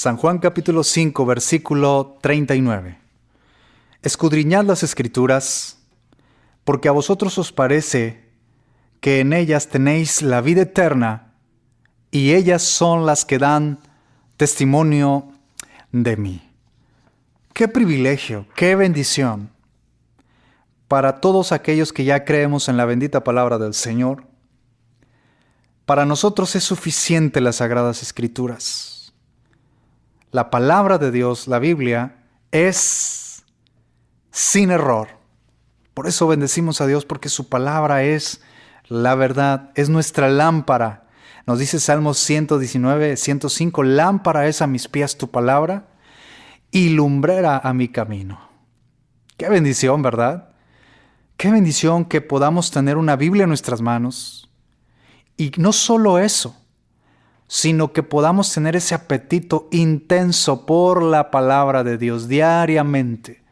San Juan capítulo 5, versículo 39. Escudriñad las Escrituras, porque a vosotros os parece que en ellas tenéis la vida eterna, y ellas son las que dan testimonio de mí. ¡Qué privilegio, qué bendición! Para todos aquellos que ya creemos en la bendita palabra del Señor, para nosotros es suficiente las Sagradas Escrituras. La palabra de Dios, la Biblia, es sin error. Por eso bendecimos a Dios, porque su palabra es la verdad, es nuestra lámpara. Nos dice Salmos 119, 105, lámpara es a mis pies tu palabra y lumbrera a mi camino. Qué bendición, ¿verdad? Qué bendición que podamos tener una Biblia en nuestras manos. Y no solo eso, sino que podamos tener ese apetito intenso por la palabra de Dios diariamente,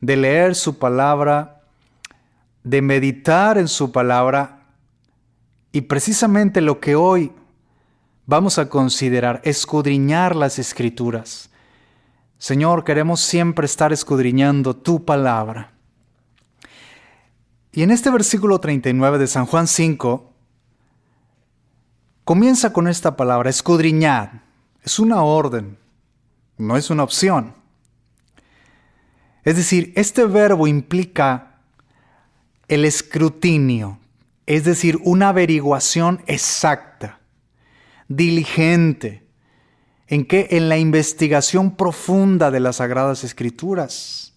de leer su palabra, de meditar en su palabra, y precisamente lo que hoy vamos a considerar, escudriñar las Escrituras. Señor, queremos siempre estar escudriñando tu palabra. Y en este versículo 39 de San Juan 5, comienza con esta palabra, escudriñad. Es una orden, no es una opción. Es decir, este verbo implica el escrutinio, es decir, una averiguación exacta, diligente, en la investigación profunda de las Sagradas Escrituras,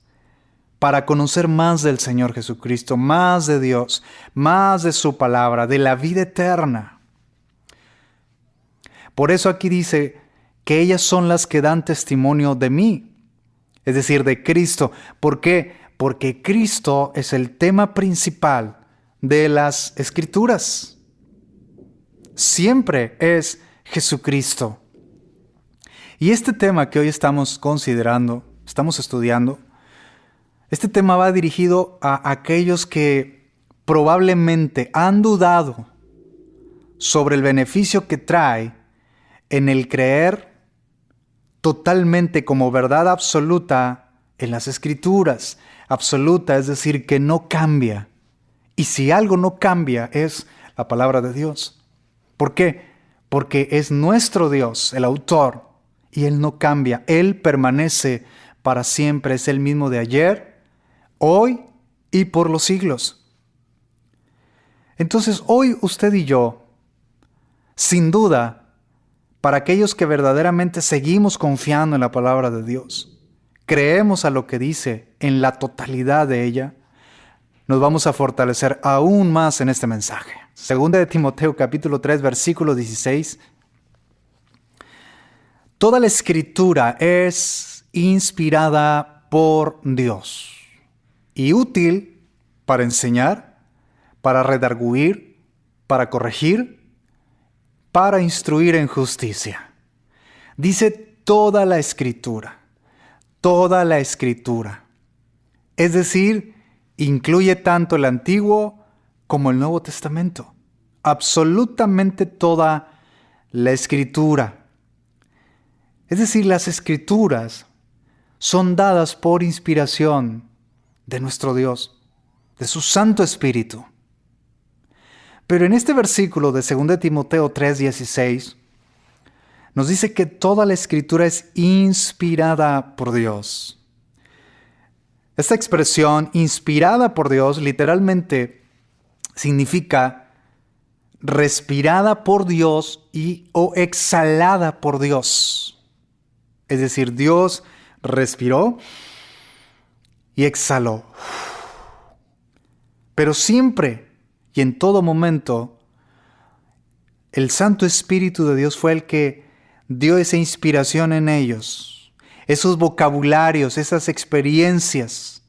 para conocer más del Señor Jesucristo, más de Dios, más de su palabra, de la vida eterna. Por eso aquí dice que ellas son las que dan testimonio de mí, es decir, de Cristo. ¿Por qué? Porque Cristo es el tema principal de las Escrituras. Siempre es Jesucristo. Y este tema que hoy estamos considerando, estamos estudiando, este tema va dirigido a aquellos que probablemente han dudado sobre el beneficio que trae en el creer totalmente como verdad absoluta en las Escrituras. Absoluta, es decir, que no cambia. Y si algo no cambia es la palabra de Dios. ¿Por qué? Porque es nuestro Dios, el autor, y Él no cambia. Él permanece para siempre. Es el mismo de ayer, hoy y por los siglos. Entonces, hoy usted y yo, sin duda, para aquellos que verdaderamente seguimos confiando en la palabra de Dios, creemos a lo que dice en la totalidad de ella, nos vamos a fortalecer aún más en este mensaje. Segunda de Timoteo capítulo 3, versículo 16. Toda la Escritura es inspirada por Dios y útil para enseñar, para redarguir, para corregir, para instruir en justicia. Dice toda la Escritura. Toda la Escritura. Es decir, incluye tanto el Antiguo como el Nuevo Testamento. Absolutamente toda la Escritura. Es decir, las Escrituras son dadas por inspiración de nuestro Dios, de su Santo Espíritu. Pero en este versículo de 2 Timoteo 3:16 nos dice que toda la Escritura es inspirada por Dios. Esta expresión, inspirada por Dios, literalmente significa respirada por Dios o exhalada por Dios. Es decir, Dios respiró y exhaló. Pero siempre y en todo momento, el Santo Espíritu de Dios fue el que dio esa inspiración en ellos, esos vocabularios, esas experiencias.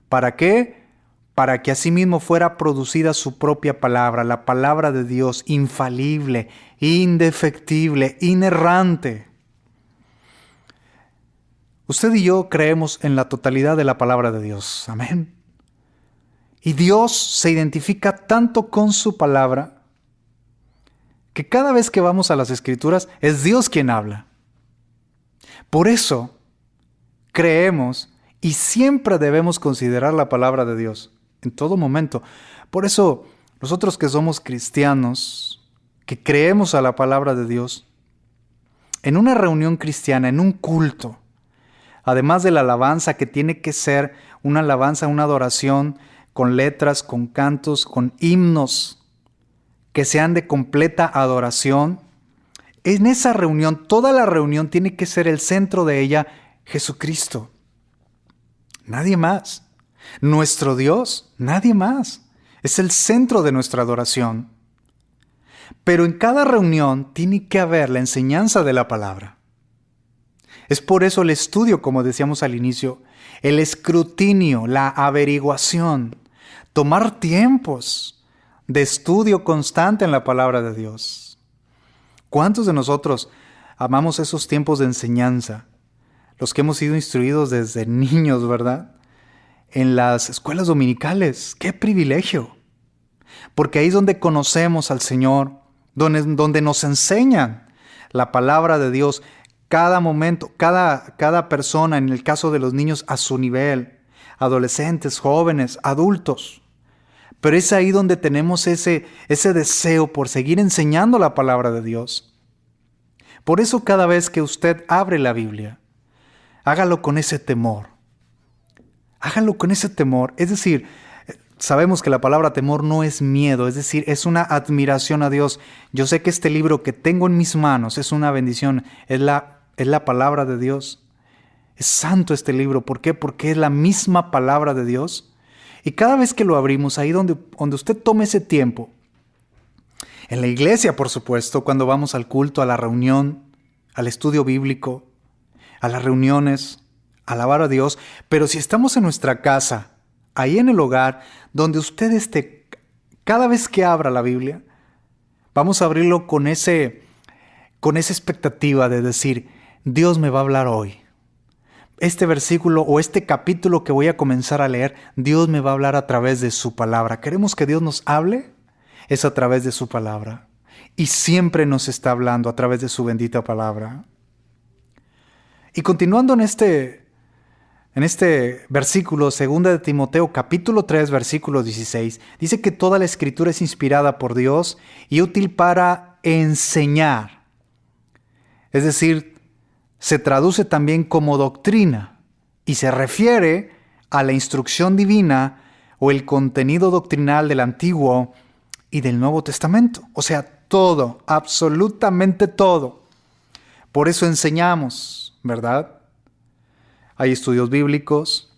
¿Para qué? Para que asimismo fuera producida su propia palabra, la palabra de Dios, infalible, indefectible, inerrante. Usted y yo creemos en la totalidad de la palabra de Dios. Amén. Y Dios se identifica tanto con su palabra que cada vez que vamos a las Escrituras es Dios quien habla. Por eso creemos y siempre debemos considerar la palabra de Dios en todo momento. Por eso nosotros que somos cristianos, que creemos a la palabra de Dios, en una reunión cristiana, en un culto, además de la alabanza que tiene que ser una alabanza, una adoración con letras, con cantos, con himnos que sean de completa adoración, en esa reunión, toda la reunión tiene que ser el centro de ella Jesucristo. Nadie más. Nuestro Dios, nadie más. Es el centro de nuestra adoración. Pero en cada reunión tiene que haber la enseñanza de la palabra. Es por eso el estudio, como decíamos al inicio, el escrutinio, la averiguación, tomar tiempos de estudio constante en la palabra de Dios. ¿Cuántos de nosotros amamos esos tiempos de enseñanza? Los que hemos sido instruidos desde niños, ¿verdad? En las escuelas dominicales. ¡Qué privilegio! Porque ahí es donde conocemos al Señor, donde nos enseñan la palabra de Dios. Cada momento, cada persona, en el caso de los niños, a su nivel. Adolescentes, jóvenes, adultos. Pero es ahí donde tenemos ese deseo por seguir enseñando la palabra de Dios. Por eso cada vez que usted abre la Biblia, hágalo con ese temor. Hágalo con ese temor. Es decir, sabemos que la palabra temor no es miedo, es decir, es una admiración a Dios. Yo sé que este libro que tengo en mis manos es una bendición, es la palabra de Dios. Es santo este libro. ¿Por qué? Porque es la misma palabra de Dios. Y cada vez que lo abrimos, ahí donde usted tome ese tiempo, en la iglesia, por supuesto, cuando vamos al culto, a la reunión, al estudio bíblico, a las reuniones, a alabar a Dios, pero si estamos en nuestra casa, ahí en el hogar, donde usted esté, cada vez que abra la Biblia, vamos a abrirlo con esa expectativa de decir, Dios me va a hablar hoy. Este versículo o este capítulo que voy a comenzar a leer, Dios me va a hablar a través de su palabra. ¿Queremos que Dios nos hable? Es a través de su palabra. Y siempre nos está hablando a través de su bendita palabra. Y continuando en este versículo, 2 de Timoteo, capítulo 3, versículo 16, dice que toda la escritura es inspirada por Dios y útil para enseñar. Es decir, se traduce también como doctrina y se refiere a la instrucción divina o el contenido doctrinal del Antiguo y del Nuevo Testamento. O sea, todo, absolutamente todo. Por eso enseñamos, ¿verdad? Hay estudios bíblicos,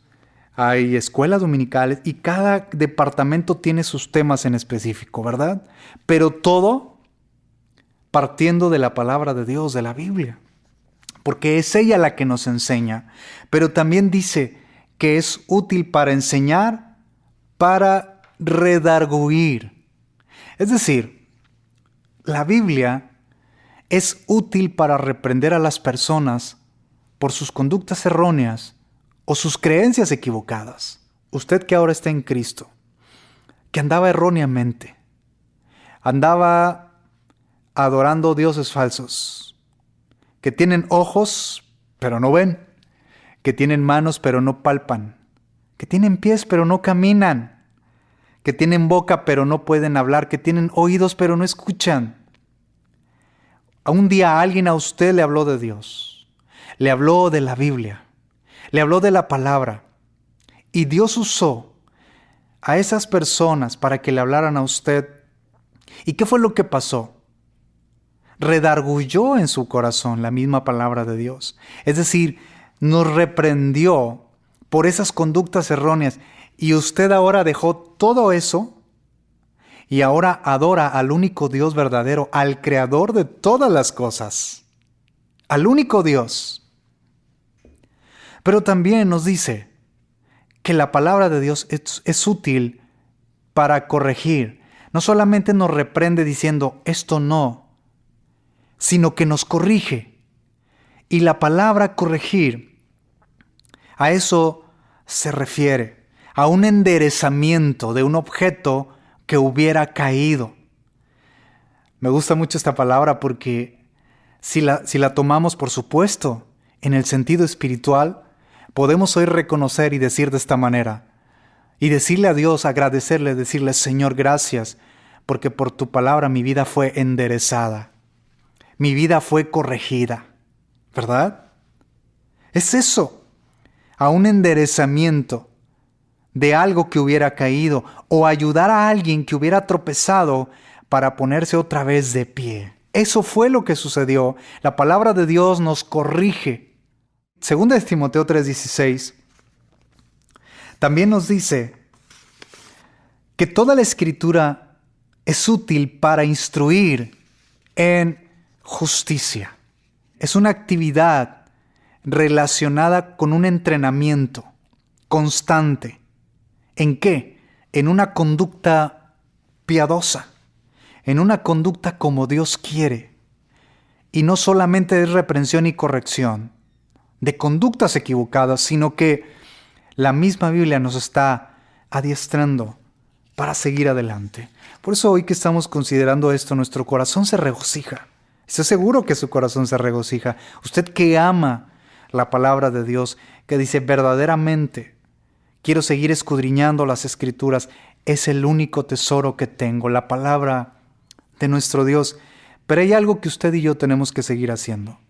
hay escuelas dominicales y cada departamento tiene sus temas en específico, ¿verdad? Pero todo partiendo de la palabra de Dios, de la Biblia. Porque es ella la que nos enseña. Pero también dice que es útil para enseñar, para redarguir. Es decir, la Biblia es útil para reprender a las personas por sus conductas erróneas o sus creencias equivocadas. Usted que ahora está en Cristo, que andaba erróneamente, andaba adorando dioses falsos, que tienen ojos pero no ven, que tienen manos pero no palpan, que tienen pies pero no caminan, que tienen boca pero no pueden hablar, que tienen oídos pero no escuchan. Un día alguien a usted le habló de Dios, le habló de la Biblia, le habló de la palabra, y Dios usó a esas personas para que le hablaran a usted. ¿Y qué fue lo que pasó? Redarguyó en su corazón la misma palabra de Dios. Es decir, nos reprendió por esas conductas erróneas. Y usted ahora dejó todo eso y ahora adora al único Dios verdadero, al creador de todas las cosas, al único Dios. Pero también nos dice que la palabra de Dios es útil para corregir. No solamente nos reprende diciendo esto no, sino que nos corrige. Y la palabra corregir, a eso se refiere, a un enderezamiento de un objeto que hubiera caído. Me gusta mucho esta palabra porque si la tomamos, por supuesto, en el sentido espiritual, podemos hoy reconocer y decir de esta manera, y decirle a Dios, agradecerle, decirle, Señor, gracias, porque por tu palabra mi vida fue enderezada, mi vida fue corregida, ¿verdad? Es eso, a un enderezamiento de algo que hubiera caído o ayudar a alguien que hubiera tropezado para ponerse otra vez de pie. Eso fue lo que sucedió. La palabra de Dios nos corrige. Segunda de Timoteo 3:16 también nos dice que toda la Escritura es útil para instruir en justicia. Es una actividad relacionada con un entrenamiento constante. ¿En qué? En una conducta piadosa, en una conducta como Dios quiere. Y no solamente es reprensión y corrección de conductas equivocadas, sino que la misma Biblia nos está adiestrando para seguir adelante. Por eso hoy que estamos considerando esto, nuestro corazón se regocija. Estoy seguro que su corazón se regocija. Usted que ama la palabra de Dios, que dice verdaderamente, quiero seguir escudriñando las Escrituras, es el único tesoro que tengo, la palabra de nuestro Dios. Pero hay algo que usted y yo tenemos que seguir haciendo.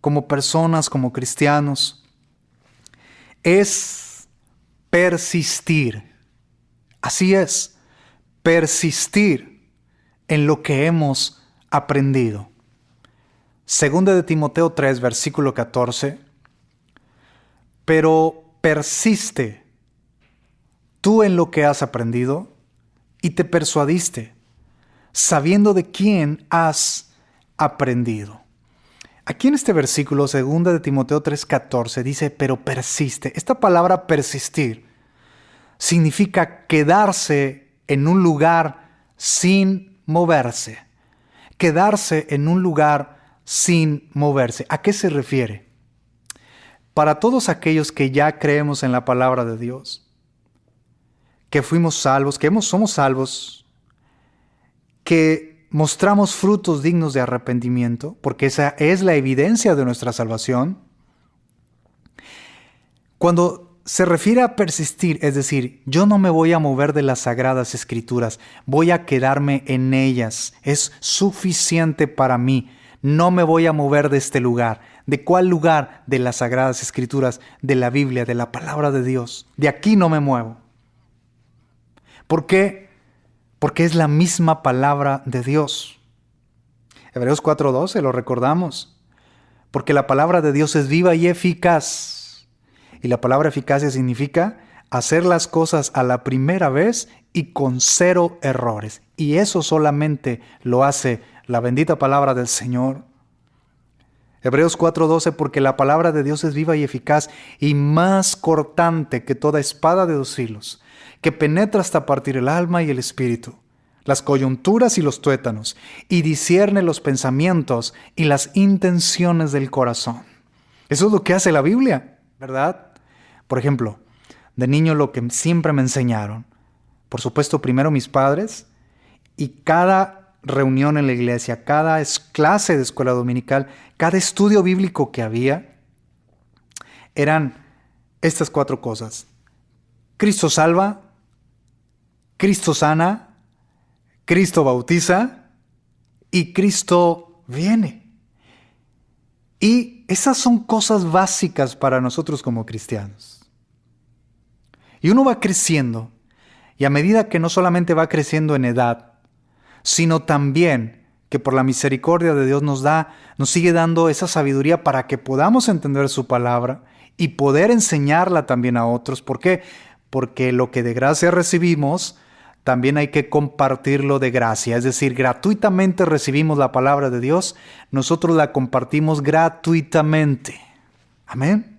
Como personas, como cristianos, es persistir. Así es, persistir en lo que hemos aprendido. Segunda de Timoteo 3, versículo 14. Pero persiste tú en lo que has aprendido y te persuadiste, sabiendo de quién has aprendido. Aquí en este versículo, segunda de Timoteo 3:14, dice, pero persiste. Esta palabra persistir significa quedarse en un lugar sin moverse. Quedarse en un lugar sin moverse. ¿A qué se refiere? Para todos aquellos que ya creemos en la palabra de Dios, que fuimos salvos, que somos salvos, que mostramos frutos dignos de arrepentimiento, porque esa es la evidencia de nuestra salvación. Cuando se refiere a persistir, es decir, yo no me voy a mover de las Sagradas Escrituras, voy a quedarme en ellas, es suficiente para mí, no me voy a mover de este lugar. ¿De cuál lugar? De las Sagradas Escrituras, de la Biblia, de la palabra de Dios. De aquí no me muevo. ¿Por qué? Porque es la misma palabra de Dios. Hebreos 4:12, lo recordamos. Porque la palabra de Dios es viva y eficaz. Y la palabra eficacia significa hacer las cosas a la primera vez y con 0 errores. Y eso solamente lo hace la bendita palabra del Señor. Hebreos 4:12, porque la palabra de Dios es viva y eficaz y más cortante que toda espada de 2 filos, que penetra hasta partir el alma y el espíritu, las coyunturas y los tuétanos, y discierne los pensamientos y las intenciones del corazón. Eso es lo que hace la Biblia, ¿verdad? Por ejemplo, de niño lo que siempre me enseñaron, por supuesto primero mis padres, y cada reunión en la iglesia, cada clase de escuela dominical, cada estudio bíblico que había, eran estas 4 cosas. Cristo salva, Cristo sana, Cristo bautiza y Cristo viene. Y esas son cosas básicas para nosotros como cristianos. Y uno va creciendo, y a medida que no solamente va creciendo en edad, sino también que por la misericordia de Dios nos sigue dando esa sabiduría para que podamos entender su palabra y poder enseñarla también a otros. ¿Por qué? Porque lo que de gracia recibimos, también hay que compartirlo de gracia. Es decir, gratuitamente recibimos la palabra de Dios, nosotros la compartimos gratuitamente. Amén.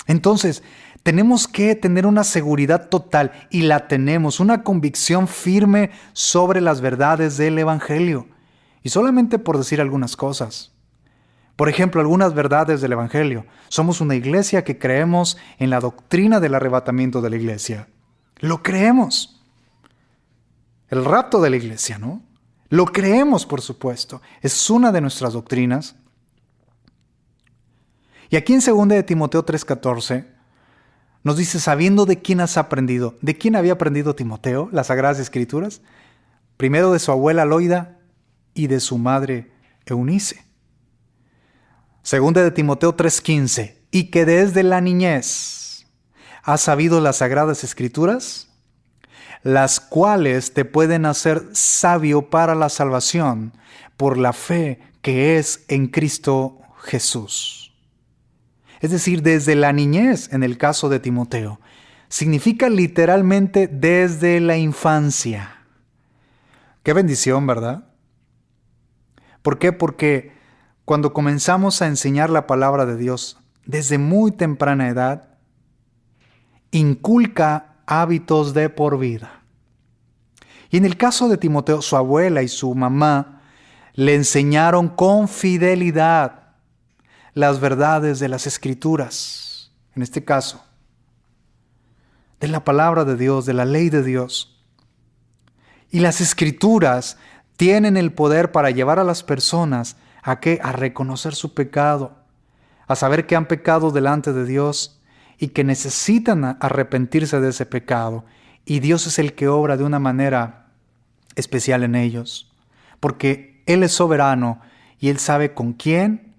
Entonces, tenemos que tener una seguridad total, y la tenemos, una convicción firme sobre las verdades del Evangelio. Y solamente por decir algunas cosas. Por ejemplo, algunas verdades del Evangelio. Somos una iglesia que creemos en la doctrina del arrebatamiento de la iglesia. Lo creemos. El rapto de la iglesia, ¿no? Lo creemos, por supuesto. Es una de nuestras doctrinas. Y aquí en 2 de Timoteo 3:14 nos dice, sabiendo de quién has aprendido. ¿De quién había aprendido Timoteo las Sagradas Escrituras? Primero de su abuela Loida y de su madre Eunice. 2 de Timoteo 3:15, y que desde la niñez has sabido las Sagradas Escrituras, las cuales te pueden hacer sabio para la salvación por la fe que es en Cristo Jesús. Es decir, desde la niñez, en el caso de Timoteo, significa literalmente desde la infancia. Qué bendición, ¿verdad? ¿Por qué? Porque cuando comenzamos a enseñar la palabra de Dios desde muy temprana edad, inculca hábitos de por vida. Y en el caso de Timoteo, su abuela y su mamá le enseñaron con fidelidad las verdades de las Escrituras, en este caso, de la palabra de Dios, de la ley de Dios. Y las Escrituras tienen el poder para llevar a las personas ¿a qué? A reconocer su pecado, a saber que han pecado delante de Dios y que necesitan arrepentirse de ese pecado. Y Dios es el que obra de una manera especial en ellos, porque Él es soberano y Él sabe con quién.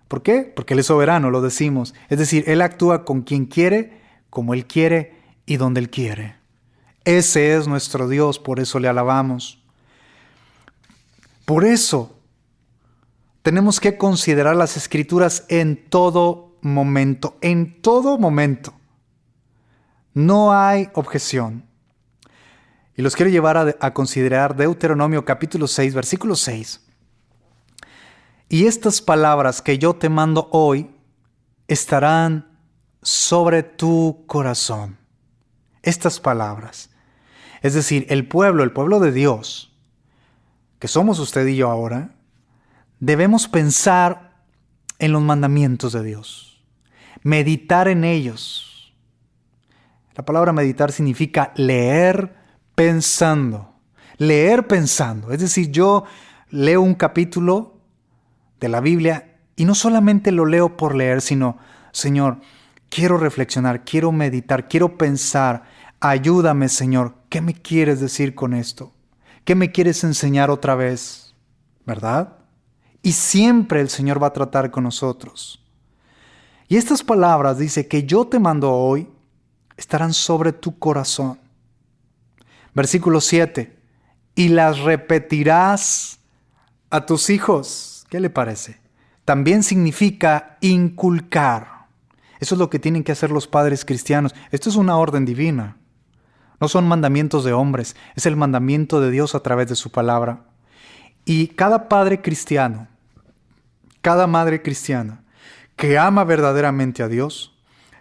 ¿Por qué? Porque Él es soberano, lo decimos. Es decir, Él actúa con quien quiere, como Él quiere y donde Él quiere. Ese es nuestro Dios, por eso le alabamos. Por eso tenemos que considerar las Escrituras en todo momento, en todo momento. No hay objeción. Y los quiero llevar a considerar Deuteronomio capítulo 6, versículo 6. Y estas palabras que yo te mando hoy estarán sobre tu corazón. Estas palabras. Es decir, el pueblo de Dios, que somos usted y yo ahora, debemos pensar en los mandamientos de Dios, meditar en ellos. La palabra meditar significa leer pensando. Leer pensando. Es decir, yo leo un capítulo de la Biblia y no solamente lo leo por leer, sino, Señor, quiero reflexionar, quiero meditar, quiero pensar. Ayúdame, Señor. ¿Qué me quieres decir con esto? ¿Qué me quieres enseñar otra vez? ¿Verdad? Y siempre el Señor va a tratar con nosotros. Y estas palabras, dice, que yo te mando hoy, estarán sobre tu corazón. Versículo 7. Y las repetirás a tus hijos. ¿Qué le parece? También significa inculcar. Eso es lo que tienen que hacer los padres cristianos. Esto es una orden divina. No son mandamientos de hombres, es el mandamiento de Dios a través de su palabra. Y cada padre cristiano, cada madre cristiana que ama verdaderamente a Dios,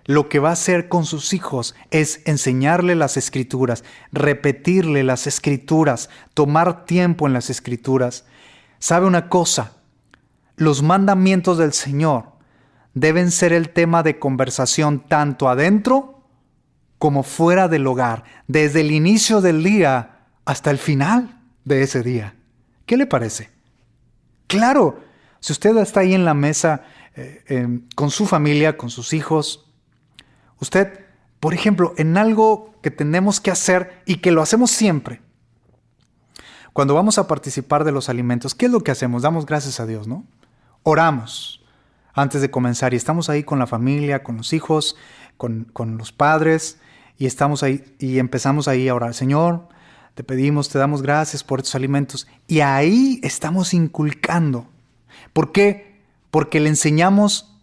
lo que va a hacer con sus hijos es enseñarle las Escrituras, repetirle las Escrituras, tomar tiempo en las Escrituras. ¿Sabe una cosa? Los mandamientos del Señor deben ser el tema de conversación tanto adentro como fuera del hogar, desde el inicio del día hasta el final de ese día. ¿Qué le parece? Claro, si usted está ahí en la mesa con su familia, con sus hijos, usted, por ejemplo, en algo que tenemos que hacer y que lo hacemos siempre, cuando vamos a participar de los alimentos, ¿qué es lo que hacemos? Damos gracias a Dios, ¿no? Oramos antes de comenzar y estamos ahí con la familia, con los hijos, con los padres, y estamos ahí y empezamos ahí a orar. Señor, te pedimos, te damos gracias por estos alimentos. Y ahí estamos inculcando. ¿Por qué? Porque le enseñamos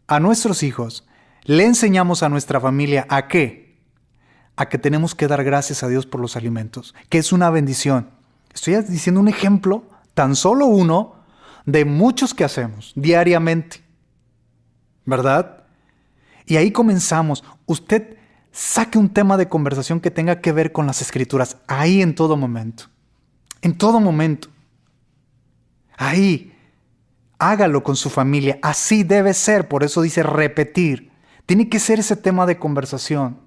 a nuestros hijos, le enseñamos a nuestra familia ¿a qué? A que tenemos que dar gracias a Dios por los alimentos, que es una bendición. Estoy diciendo un ejemplo, tan solo uno, de muchos que hacemos diariamente, ¿verdad? Y ahí comenzamos. Usted saque un tema de conversación que tenga que ver con las Escrituras, ahí en todo momento. En todo momento. Ahí. Hágalo con su familia. Así debe ser. Por eso dice repetir. Tiene que ser ese tema de conversación.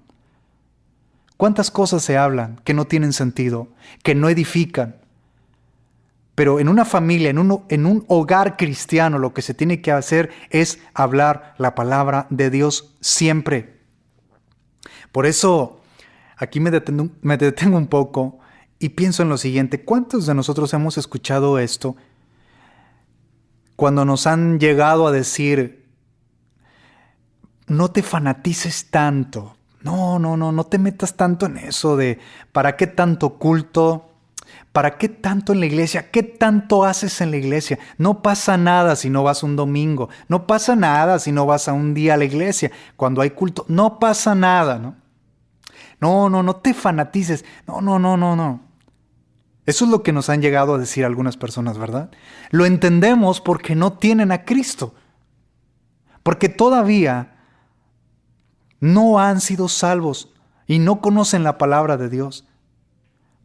¿Cuántas cosas se hablan que no tienen sentido, que no edifican? Pero en una familia, en un hogar cristiano, lo que se tiene que hacer es hablar la palabra de Dios siempre. Por eso, aquí me detengo un poco y pienso en lo siguiente. ¿Cuántos de nosotros hemos escuchado esto cuando nos han llegado a decir, no te fanatices tanto? No te metas tanto en eso de ¿para qué tanto culto? ¿Para qué tanto en la iglesia? ¿Qué tanto haces en la iglesia? No pasa nada si no vas un domingo. No pasa nada si no vas a un día a la iglesia. Cuando hay culto, no pasa nada, ¿no? No te fanatices. No. Eso es lo que nos han llegado a decir algunas personas, ¿verdad? Lo entendemos porque no tienen a Cristo. Porque todavía no han sido salvos y no conocen la palabra de Dios.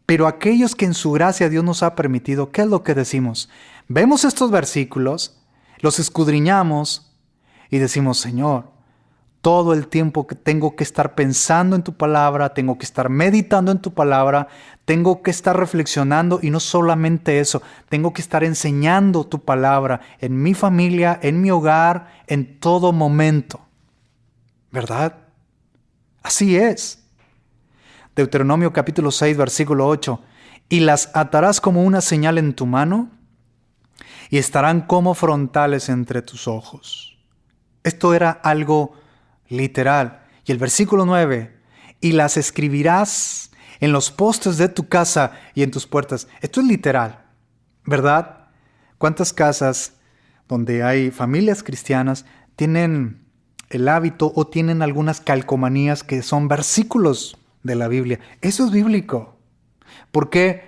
Pero aquellos que en su gracia Dios nos ha permitido, ¿qué es lo que decimos? Vemos estos versículos, los escudriñamos y decimos, Señor, todo el tiempo que tengo que estar pensando en tu palabra, tengo que estar meditando en tu palabra, tengo que estar reflexionando y no solamente eso, tengo que estar enseñando tu palabra en mi familia, en mi hogar, en todo momento. ¿Verdad? Así es. Deuteronomio capítulo 6, versículo 8. Y las atarás como una señal en tu mano y estarán como frontales entre tus ojos. Esto era algo literal. Y el versículo 9. Y las escribirás en los postes de tu casa y en tus puertas. Esto es literal, ¿verdad? ¿Cuántas casas donde hay familias cristianas tienen el hábito o tienen algunas calcomanías que son versículos de la Biblia? Eso es bíblico. ¿Por qué?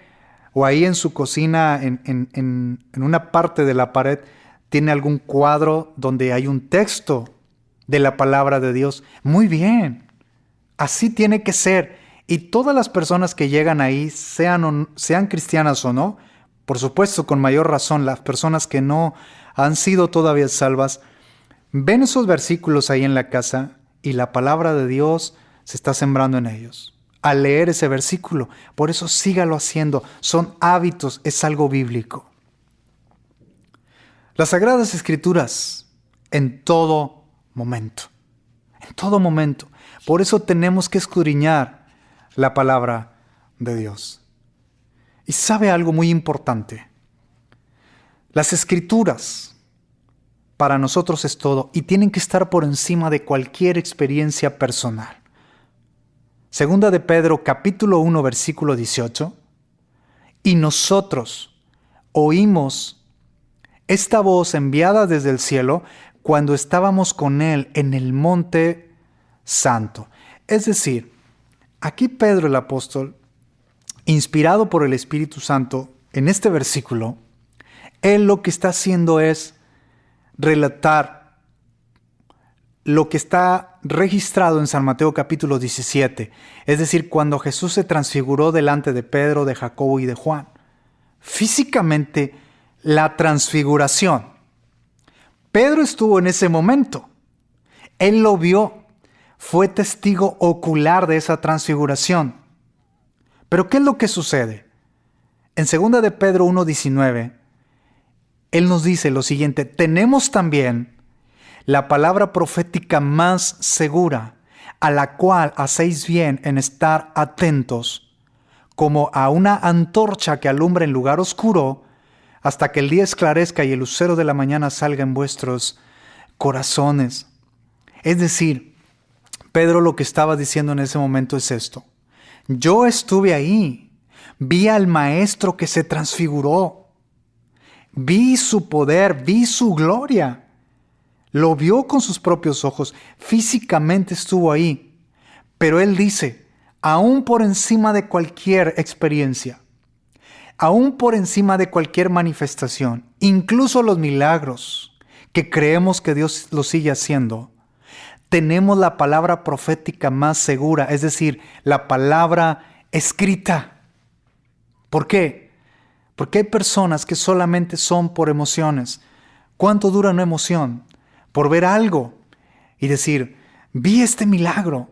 O ahí en su cocina, en una parte de la pared, tiene algún cuadro donde hay un texto de la palabra de Dios. Muy bien. Así tiene que ser. Y todas las personas que llegan ahí, sean cristianas o no, por supuesto, con mayor razón, las personas que no han sido todavía salvas, ven esos versículos ahí en la casa y la palabra de Dios se está sembrando en ellos. Al leer ese versículo, por eso sígalo haciendo. Son hábitos, es algo bíblico. Las Sagradas Escrituras, en todo momento. En todo momento. Por eso tenemos que escudriñar la palabra de Dios. Y sabe algo muy importante. Las Escrituras para nosotros es todo y tienen que estar por encima de cualquier experiencia personal. Segunda de Pedro, capítulo 1, versículo 18. Y nosotros oímos esta voz enviada desde el cielo cuando estábamos con Él en el monte santo. Es decir, aquí Pedro el apóstol, inspirado por el Espíritu Santo, en este versículo, él lo que está haciendo es relatar lo que está registrado en San Mateo capítulo 17, es decir, cuando Jesús se transfiguró delante de Pedro, de Jacobo y de Juan. Físicamente, la transfiguración. Pedro estuvo en ese momento. Él lo vio, fue testigo ocular de esa transfiguración. Pero ¿qué es lo que sucede? En 2 de Pedro 1:19, él nos dice lo siguiente: tenemos también la palabra profética más segura, a la cual hacéis bien en estar atentos, como a una antorcha que alumbra en lugar oscuro, hasta que el día esclarezca y el lucero de la mañana salga en vuestros corazones. Es decir, Pedro lo que estaba diciendo en ese momento es esto: yo estuve ahí, vi al Maestro que se transfiguró, vi su poder, vi su gloria. Lo vio con sus propios ojos, físicamente estuvo ahí. Pero él dice, aún por encima de cualquier experiencia, aún por encima de cualquier manifestación, incluso los milagros que creemos que Dios lo sigue haciendo, tenemos la palabra profética más segura, es decir, la palabra escrita. ¿Por qué? Porque hay personas que solamente son por emociones. ¿Cuánto dura una emoción? Por ver algo y decir, vi este milagro.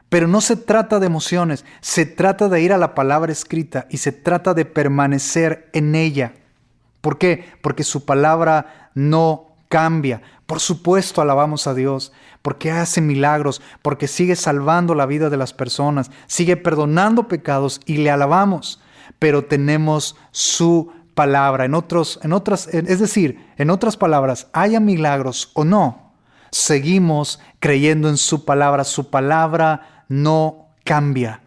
Pero no se trata de emociones, se trata de ir a la palabra escrita y se trata de permanecer en ella. ¿Por qué? Porque su palabra no cambia. Por supuesto, alabamos a Dios, porque hace milagros, porque sigue salvando la vida de las personas, sigue perdonando pecados y le alabamos. Pero tenemos su palabra. En otras palabras, haya milagros o no, seguimos creyendo en su palabra. Su palabra no cambia.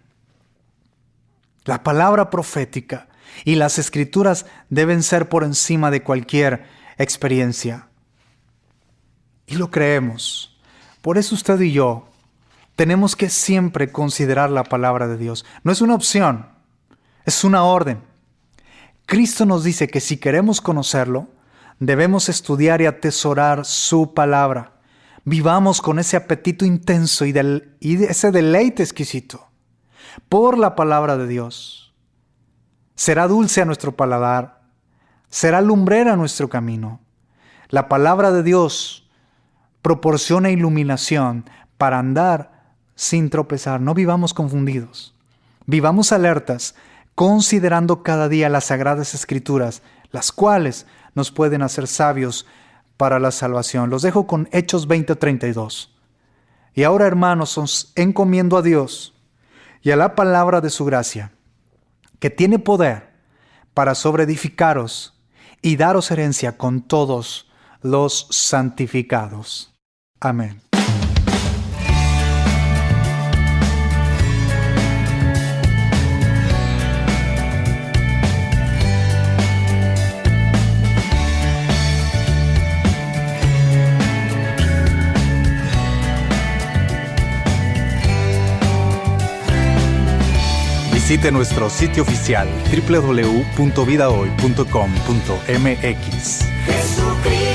La palabra profética y las escrituras deben ser por encima de cualquier experiencia. Y lo creemos. Por eso usted y yo tenemos que siempre considerar la palabra de Dios. No es una opción, es una orden. Cristo nos dice que si queremos conocerlo, debemos estudiar y atesorar su palabra. Vivamos con ese apetito intenso y ese deleite exquisito por la palabra de Dios. Será dulce a nuestro paladar, será lumbrera a nuestro camino. La palabra de Dios proporciona iluminación para andar sin tropezar. No vivamos confundidos. Vivamos alertas, considerando cada día las sagradas escrituras, las cuales nos pueden hacer sabios para la salvación. Los dejo con Hechos 20:32. Y ahora, hermanos, os encomiendo a Dios y a la palabra de su gracia, que tiene poder para sobreedificaros y daros herencia con todos los santificados. Amén. Visite nuestro sitio oficial www.vidahoy.com.mx. Jesucristo.